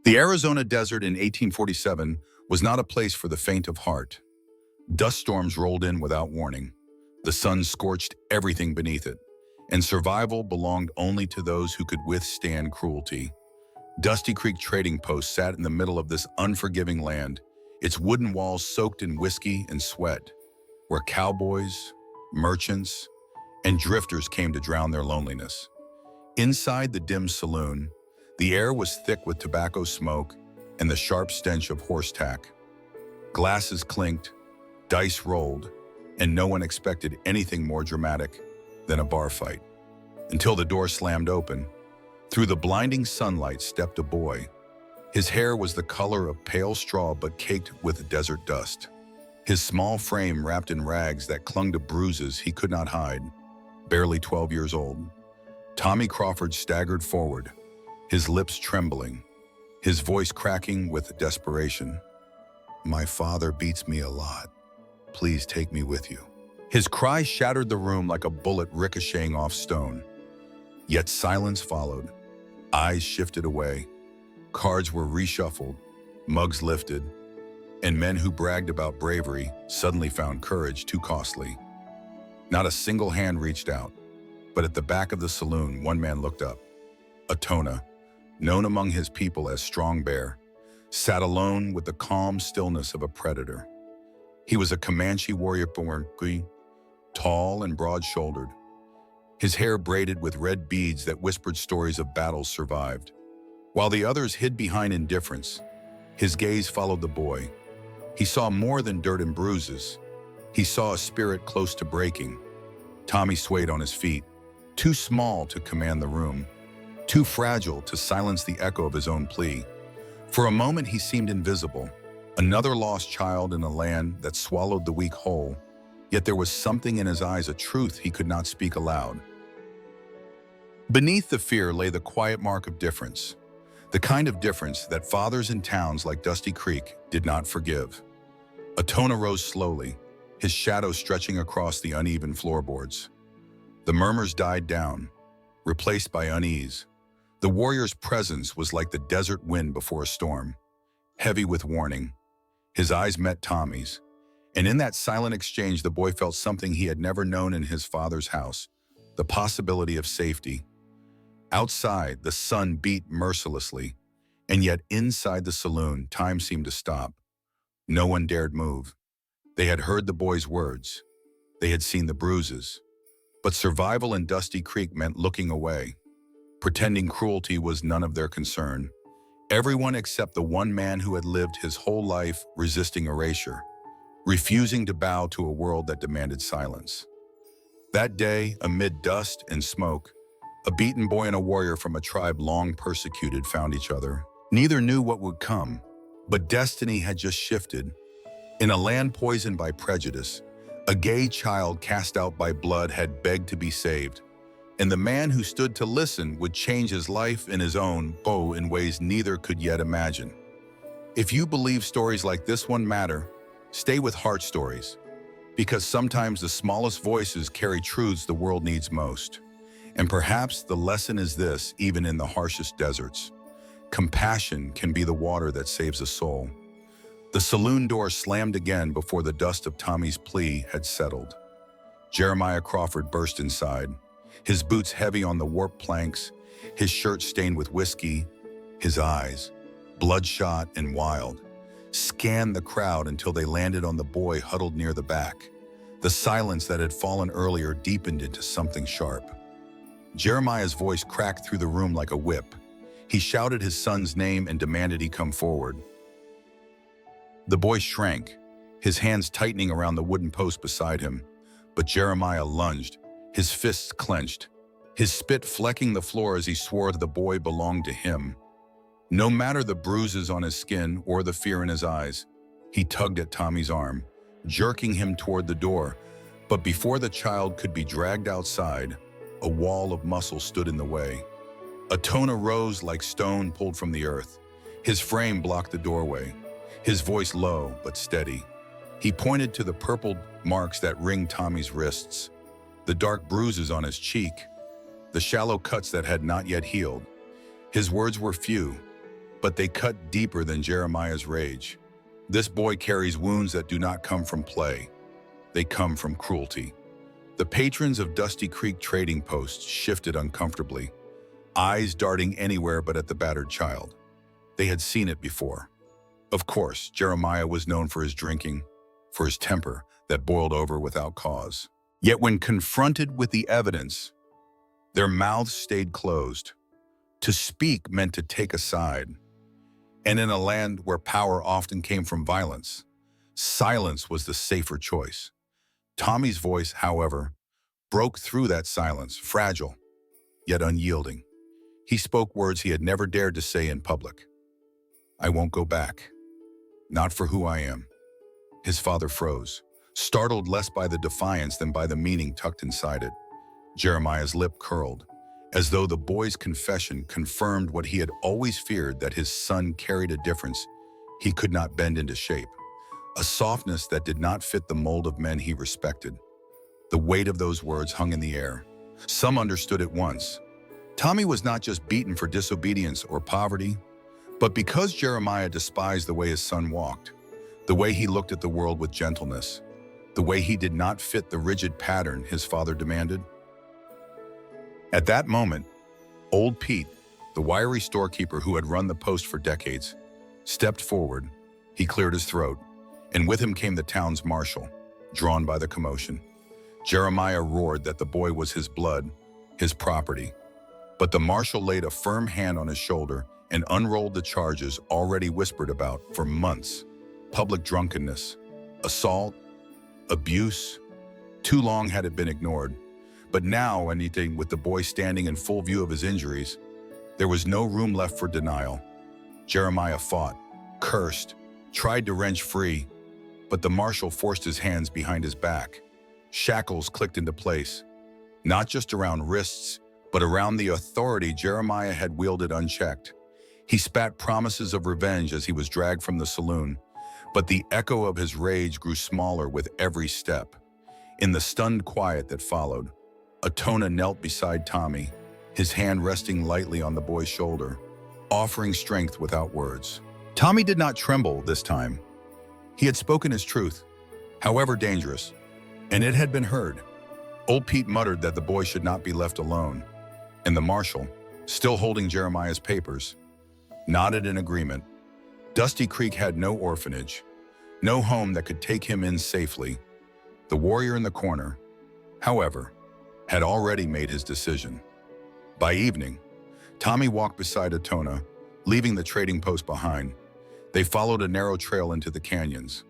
The Arizona desert in 1847 was not a place for the faint of heart. Dust storms rolled in without warning. The sun scorched everything beneath it, and survival belonged only to those who could withstand cruelty. Dusty Creek Trading Post sat in the middle of this unforgiving land, its wooden walls soaked in whiskey and sweat, where cowboys, merchants, and drifters came to drown their loneliness. Inside the dim saloon, the air was thick with tobacco smoke and the sharp stench of horse tack. Glasses clinked, dice rolled, and no one expected anything more dramatic than a bar fight. Until the door slammed open. Through the blinding sunlight stepped a boy. His hair was the color of pale straw but caked with desert dust. His small frame wrapped in rags that clung to bruises he could not hide. Barely 12 years old, Tommy Crawford staggered forward, his lips trembling, his voice cracking with desperation. "My father beats me a lot. Please take me with you." His cry shattered the room like a bullet ricocheting off stone. Yet silence followed. Eyes shifted away. Cards were reshuffled, mugs lifted, and men who bragged about bravery suddenly found courage too costly. Not a single hand reached out, but at the back of the saloon, one man looked up. Atona, known among his people as Strong Bear, sat alone with the calm stillness of a predator. He was a Comanche warrior born, tall and broad-shouldered, his hair braided with red beads that whispered stories of battles survived. While the others hid behind indifference, his gaze followed the boy. He saw more than dirt and bruises. He saw a spirit close to breaking. Tommy swayed on his feet, too small to command the room, too fragile to silence the echo of his own plea. For a moment he seemed invisible, another lost child in a land that swallowed the weak whole, yet there was something in his eyes, a truth he could not speak aloud. Beneath the fear lay the quiet mark of difference, the kind of difference that fathers in towns like Dusty Creek did not forgive. Atona rose slowly, his shadow stretching across the uneven floorboards. The murmurs died down, replaced by unease. The warrior's presence was like the desert wind before a storm, heavy with warning. His eyes met Tommy's, and in that silent exchange the boy felt something he had never known in his father's house, the possibility of safety. Outside, the sun beat mercilessly, and yet inside the saloon, time seemed to stop. No one dared move. They had heard the boy's words. They had seen the bruises. But survival in Dusty Creek meant looking away. Pretending cruelty was none of their concern. Everyone except the one man who had lived his whole life resisting erasure, refusing to bow to a world that demanded silence. That day, amid dust and smoke, a beaten boy and a warrior from a tribe long persecuted found each other. Neither knew what would come, but destiny had just shifted. In a land poisoned by prejudice, a gay child cast out by blood had begged to be saved, and the man who stood to listen would change his life and his own bow in ways neither could yet imagine. If you believe stories like this one matter, stay with Heart Stories, because sometimes the smallest voices carry truths the world needs most. And perhaps the lesson is this, even in the harshest deserts: compassion can be the water that saves a soul. The saloon door slammed again before the dust of Tommy's plea had settled. Jeremiah Crawford burst inside, his boots heavy on the warped planks, his shirt stained with whiskey. His eyes, bloodshot and wild, scanned the crowd until they landed on the boy huddled near the back. The silence that had fallen earlier deepened into something sharp. Jeremiah's voice cracked through the room like a whip. He shouted his son's name and demanded he come forward. The boy shrank, his hands tightening around the wooden post beside him, but Jeremiah lunged, his fists clenched, his spit flecking the floor as he swore the boy belonged to him. No matter the bruises on his skin or the fear in his eyes, he tugged at Tommy's arm, jerking him toward the door. But before the child could be dragged outside, a wall of muscle stood in the way. Atona rose like stone pulled from the earth. His frame blocked the doorway, his voice low but steady. He pointed to the purple marks that ringed Tommy's wrists, the dark bruises on his cheek, the shallow cuts that had not yet healed. His words were few, but they cut deeper than Jeremiah's rage. This boy carries wounds that do not come from play. They come from cruelty. The patrons of Dusty Creek trading posts shifted uncomfortably, eyes darting anywhere but at the battered child. They had seen it before. Of course, Jeremiah was known for his drinking, for his temper that boiled over without cause. Yet when confronted with the evidence, their mouths stayed closed. To speak meant to take a side. And in a land where power often came from violence, silence was the safer choice. Tommy's voice, however, broke through that silence, fragile, yet unyielding. He spoke words he had never dared to say in public. "I won't go back. Not for who I am." His father froze, startled less by the defiance than by the meaning tucked inside it. Jeremiah's lip curled, as though the boy's confession confirmed what he had always feared, that his son carried a difference he could not bend into shape, a softness that did not fit the mold of men he respected. The weight of those words hung in the air. Some understood at once. Tommy was not just beaten for disobedience or poverty, but because Jeremiah despised the way his son walked, the way he looked at the world with gentleness, the way he did not fit the rigid pattern his father demanded. At that moment, old Pete, the wiry storekeeper who had run the post for decades, stepped forward. He cleared his throat, and with him came the town's marshal, drawn by the commotion. Jeremiah roared that the boy was his blood, his property. But the marshal laid a firm hand on his shoulder and unrolled the charges already whispered about for months. Public drunkenness, assault, abuse. Too long had it been ignored. But now, anything with the boy standing in full view of his injuries, there was no room left for denial. Jeremiah fought, cursed, tried to wrench free, but the marshal forced his hands behind his back. Shackles clicked into place, not just around wrists, but around the authority Jeremiah had wielded unchecked. He spat promises of revenge as he was dragged from the saloon, but the echo of his rage grew smaller with every step. In the stunned quiet that followed, Atona knelt beside Tommy, his hand resting lightly on the boy's shoulder, offering strength without words. Tommy did not tremble this time. He had spoken his truth, however dangerous, and it had been heard. Old Pete muttered that the boy should not be left alone, and the marshal, still holding Jeremiah's papers, nodded in agreement. Dusty Creek had no orphanage, no home that could take him in safely. The warrior in the corner, however, had already made his decision. By evening, Tommy walked beside Atona, leaving the trading post behind. They followed a narrow trail into the canyons,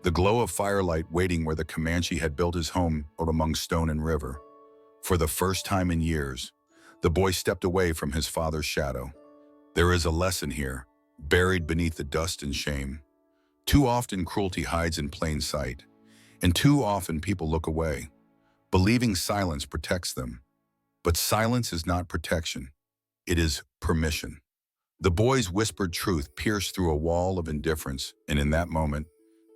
the glow of firelight waiting where the Comanche had built his home out among stone and river. For the first time in years, the boy stepped away from his father's shadow. There is a lesson here, buried beneath the dust and shame. Too often cruelty hides in plain sight, and too often people look away, believing silence protects them. But silence is not protection. It is permission. The boy's whispered truth pierced through a wall of indifference, and in that moment,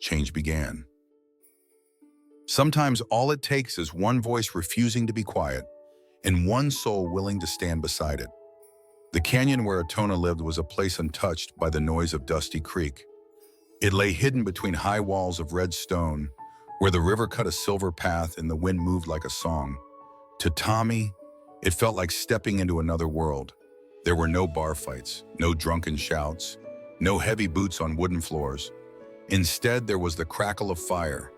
change began. Sometimes all it takes is one voice refusing to be quiet, and one soul willing to stand beside it. The canyon where Atona lived was a place untouched by the noise of Dusty Creek. It lay hidden between high walls of red stone, where the river cut a silver path and the wind moved like a song. To Tommy, it felt like stepping into another world. There were no bar fights, no drunken shouts, no heavy boots on wooden floors. Instead, there was the crackle of fire,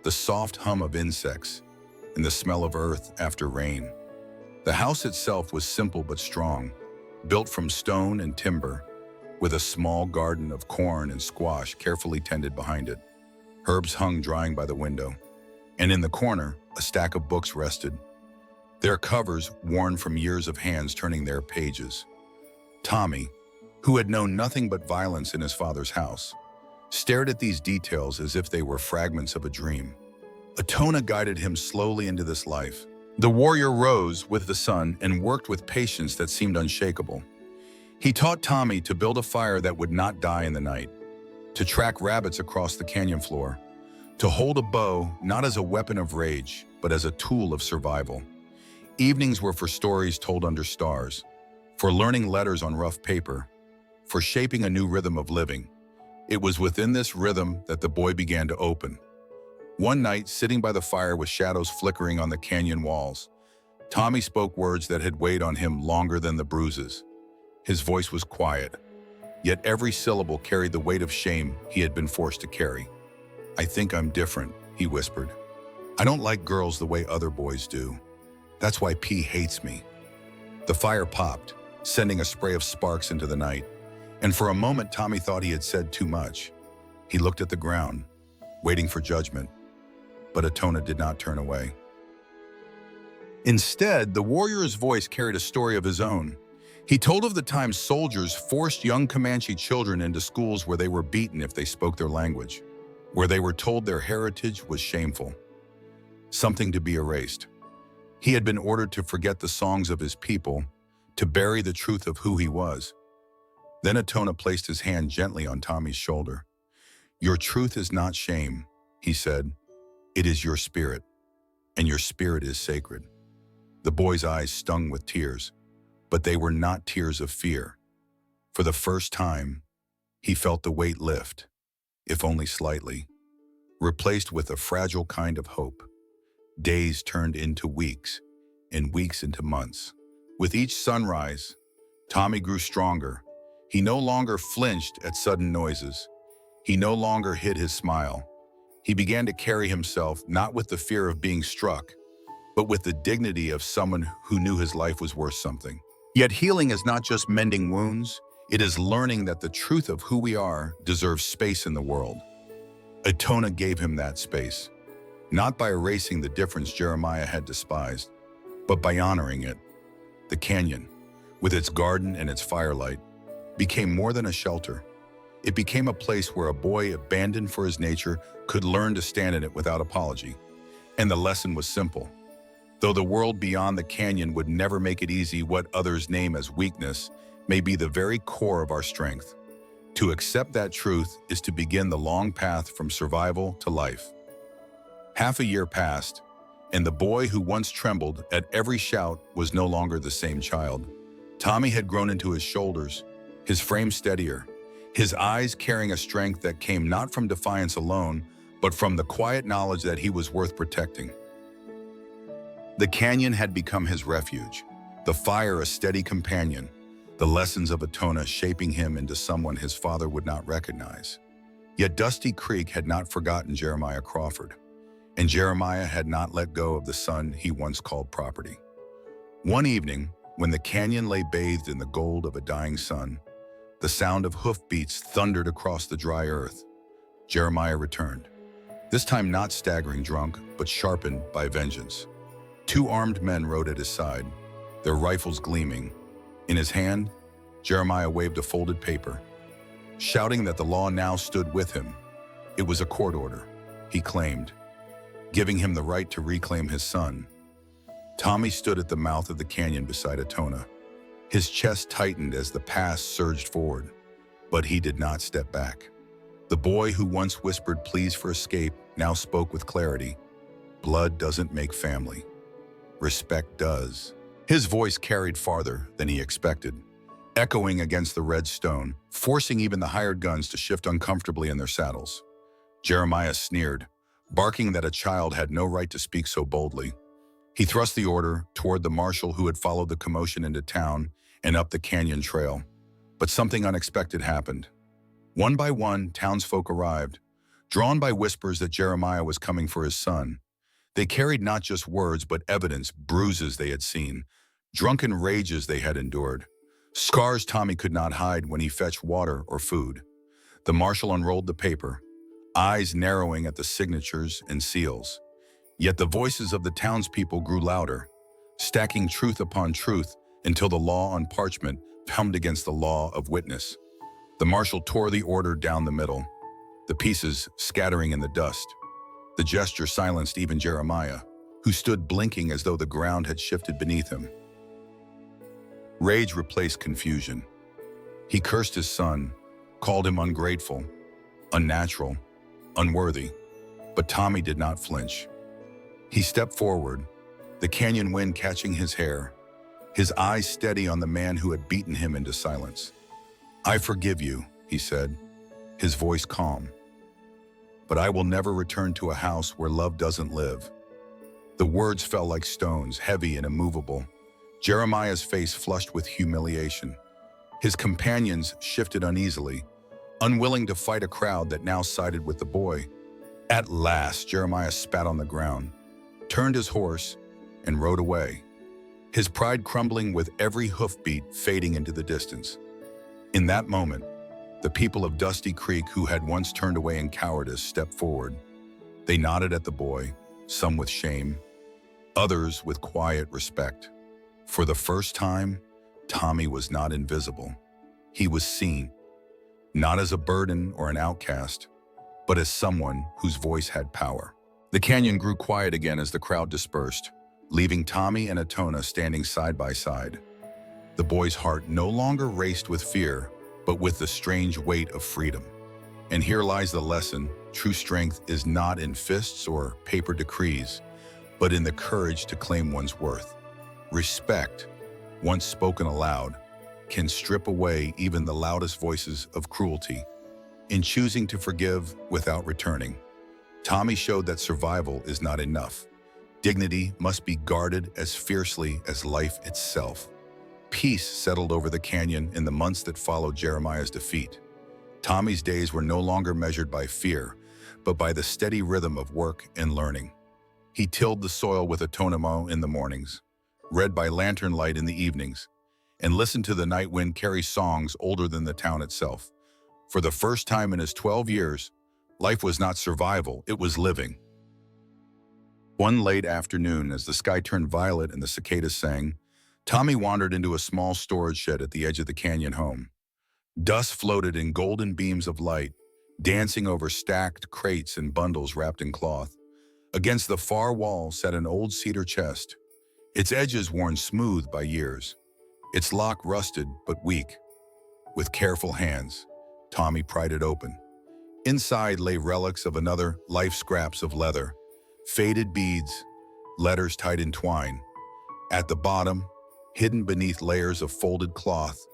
the soft hum of insects, and the smell of earth after rain. The house itself was simple but strong, built from stone and timber, with a small garden of corn and squash carefully tended behind it. Herbs hung drying by the window, and in the corner, a stack of books rested, their covers worn from years of hands turning their pages. Tommy, who had known nothing but violence in his father's house, stared at these details as if they were fragments of a dream. Atona guided him slowly into this life. The warrior rose with the sun and worked with patience that seemed unshakable. He taught Tommy to build a fire that would not die in the night, to track rabbits across the canyon floor, to hold a bow not as a weapon of rage, but as a tool of survival. Evenings were for stories told under stars, for learning letters on rough paper, for shaping a new rhythm of living. It was within this rhythm that the boy began to open. One night, sitting by the fire with shadows flickering on the canyon walls, Tommy spoke words that had weighed on him longer than the bruises. His voice was quiet, yet every syllable carried the weight of shame he had been forced to carry. "I think I'm different," he whispered. "I don't like girls the way other boys do. That's why P hates me." The fire popped, sending a spray of sparks into the night, and for a moment Tommy thought he had said too much. He looked at the ground, waiting for judgment, but Atona did not turn away. Instead, the warrior's voice carried a story of his own. He told of the time soldiers forced young Comanche children into schools where they were beaten if they spoke their language, where they were told their heritage was shameful, something to be erased. He had been ordered to forget the songs of his people, to bury the truth of who he was. Then Atona placed his hand gently on Tommy's shoulder. "Your truth is not shame," he said. "It is your spirit, and your spirit is sacred." The boy's eyes stung with tears, but they were not tears of fear. For the first time, he felt the weight lift, if only slightly, replaced with a fragile kind of hope. Days turned into weeks, and weeks into months. With each sunrise, Tommy grew stronger. He no longer flinched at sudden noises. He no longer hid his smile. He began to carry himself not with the fear of being struck, but with the dignity of someone who knew his life was worth something. Yet healing is not just mending wounds, it is learning that the truth of who we are deserves space in the world. Atona gave him that space, not by erasing the difference Jeremiah had despised, but by honoring it. The canyon, with its garden and its firelight, became more than a shelter. It became a place where a boy abandoned for his nature could learn to stand in it without apology. And the lesson was simple. Though the world beyond the canyon would never make it easy, what others name as weakness may be the very core of our strength. To accept that truth is to begin the long path from survival to life. Half a year passed, and the boy who once trembled at every shout was no longer the same child. Tommy had grown into his shoulders, his frame steadier, his eyes carrying a strength that came not from defiance alone, but from the quiet knowledge that he was worth protecting. The canyon had become his refuge, the fire a steady companion, the lessons of Atona shaping him into someone his father would not recognize. Yet Dusty Creek had not forgotten Jeremiah Crawford, and Jeremiah had not let go of the son he once called property. One evening, when the canyon lay bathed in the gold of a dying sun, the sound of hoofbeats thundered across the dry earth. Jeremiah returned, this time not staggering drunk, but sharpened by vengeance. 2 armed men rode at his side, their rifles gleaming. In his hand, Jeremiah waved a folded paper, shouting that the law now stood with him. It was a court order, he claimed, giving him the right to reclaim his son. Tommy stood at the mouth of the canyon beside Atona. His chest tightened as the past surged forward, but he did not step back. The boy who once whispered pleas for escape now spoke with clarity. Blood doesn't make family. Respect does. His voice carried farther than he expected, echoing against the red stone, forcing even the hired guns to shift uncomfortably in their saddles. Jeremiah sneered, barking that a child had no right to speak so boldly. He thrust the order toward the marshal who had followed the commotion into town and up the canyon trail. But something unexpected happened. One by one, townsfolk arrived, drawn by whispers that Jeremiah was coming for his son. They carried not just words, but evidence, bruises they had seen, drunken rages they had endured, scars Tommy could not hide when he fetched water or food. The marshal unrolled the paper, eyes narrowing at the signatures and seals. Yet the voices of the townspeople grew louder, stacking truth upon truth until the law on parchment hummed against the law of witness. The marshal tore the order down the middle, the pieces scattering in the dust. The gesture silenced even Jeremiah, who stood blinking as though the ground had shifted beneath him. Rage replaced confusion. He cursed his son, called him ungrateful, unnatural, unworthy. But Tommy did not flinch. He stepped forward, the canyon wind catching his hair, his eyes steady on the man who had beaten him into silence. "I forgive you," he said, his voice calm. "But I will never return to a house where love doesn't live." The words fell like stones, heavy and immovable. Jeremiah's face flushed with humiliation. His companions shifted uneasily, unwilling to fight a crowd that now sided with the boy. At last, Jeremiah spat on the ground, turned his horse, and rode away, his pride crumbling with every hoofbeat fading into the distance. In that moment, the people of Dusty Creek, who had once turned away in cowardice, stepped forward. They nodded at the boy, some with shame, others with quiet respect. For the first time, Tommy was not invisible. He was seen, not as a burden or an outcast, but as someone whose voice had power. The canyon grew quiet again as the crowd dispersed, leaving Tommy and Atona standing side by side. The boy's heart no longer raced with fear, but with the strange weight of freedom. And here lies the lesson: true strength is not in fists or paper decrees, but in the courage to claim one's worth. Respect, once spoken aloud, can strip away even the loudest voices of cruelty. In choosing to forgive without returning, Tommy showed that survival is not enough. Dignity must be guarded as fiercely as life itself. Peace settled over the canyon in the months that followed Jeremiah's defeat. Tommy's days were no longer measured by fear, but by the steady rhythm of work and learning. He tilled the soil with Atona in the mornings, read by lantern light in the evenings, and listened to the night wind carry songs older than the town itself. For the first time in his 12 years, life was not survival, it was living. One late afternoon, as the sky turned violet and the cicadas sang, Tommy wandered into a small storage shed at the edge of the canyon home. Dust floated in golden beams of light, dancing over stacked crates and bundles wrapped in cloth. Against the far wall sat an old cedar chest, its edges worn smooth by years, its lock rusted but weak. With careful hands, Tommy pried it open. Inside lay relics of another life: scraps of leather, faded beads, letters tied in twine. At the bottom, hidden beneath layers of folded cloth,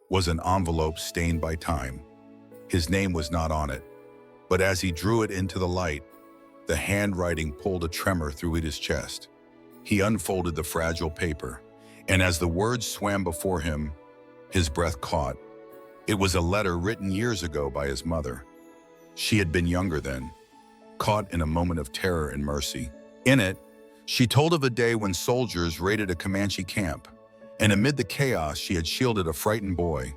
was an envelope stained by time. His name was not on it, but as he drew it into the light, the handwriting pulled a tremor through his chest. He unfolded the fragile paper, and as the words swam before him, his breath caught. It was a letter written years ago by his mother. She had been younger then, caught in a moment of terror and mercy. In it, she told of a day when soldiers raided a Comanche camp, and amid the chaos she had shielded a frightened boy,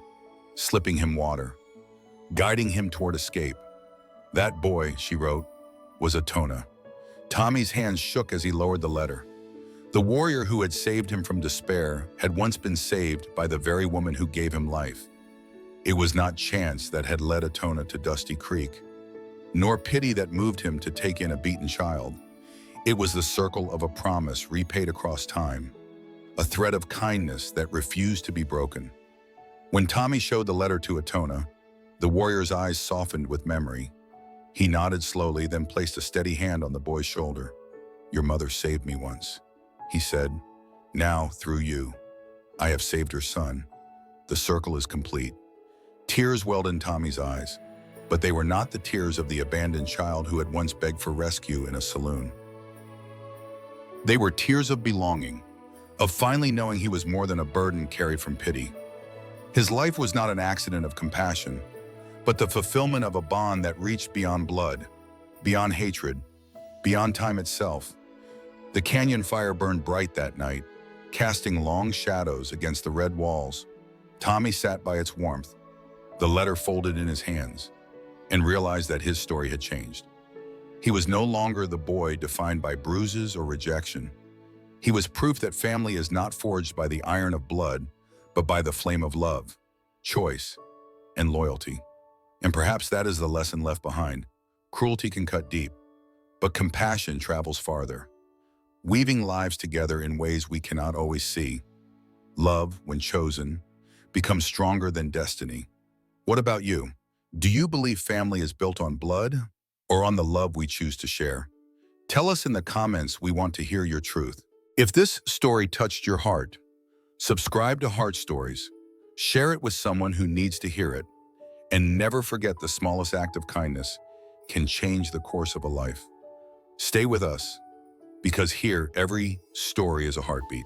slipping him water, guiding him toward escape. That boy, she wrote, was Atona. Tommy's hands shook as he lowered the letter. The warrior who had saved him from despair had once been saved by the very woman who gave him life. It was not chance that had led Atona to Dusty Creek, nor pity that moved him to take in a beaten child. It was the circle of a promise repaid across time, a thread of kindness that refused to be broken. When Tommy showed the letter to Atona, the warrior's eyes softened with memory. He nodded slowly, then placed a steady hand on the boy's shoulder. "Your mother saved me once," he said. "Now, through you, I have saved her son. The circle is complete." Tears welled in Tommy's eyes, but they were not the tears of the abandoned child who had once begged for rescue in a saloon. They were tears of belonging, of finally knowing he was more than a burden carried from pity. His life was not an accident of compassion, but the fulfillment of a bond that reached beyond blood, beyond hatred, beyond time itself. The canyon fire burned bright that night, casting long shadows against the red walls. Tommy sat by its warmth, the letter folded in his hands, and realized that his story had changed. He was no longer the boy defined by bruises or rejection. He was proof that family is not forged by the iron of blood, but by the flame of love, choice, and loyalty. And perhaps that is the lesson left behind. Cruelty can cut deep, but compassion travels farther, weaving lives together in ways we cannot always see. Love, when chosen, becomes stronger than destiny. What about you? Do you believe family is built on blood or on the love we choose to share? Tell us in the comments. We want to hear your truth. If this story touched your heart, subscribe to Heart Stories, Share it with someone who needs to hear it, and never forget the smallest act of kindness can change the course of a life. Stay with us, because here every story is a heartbeat.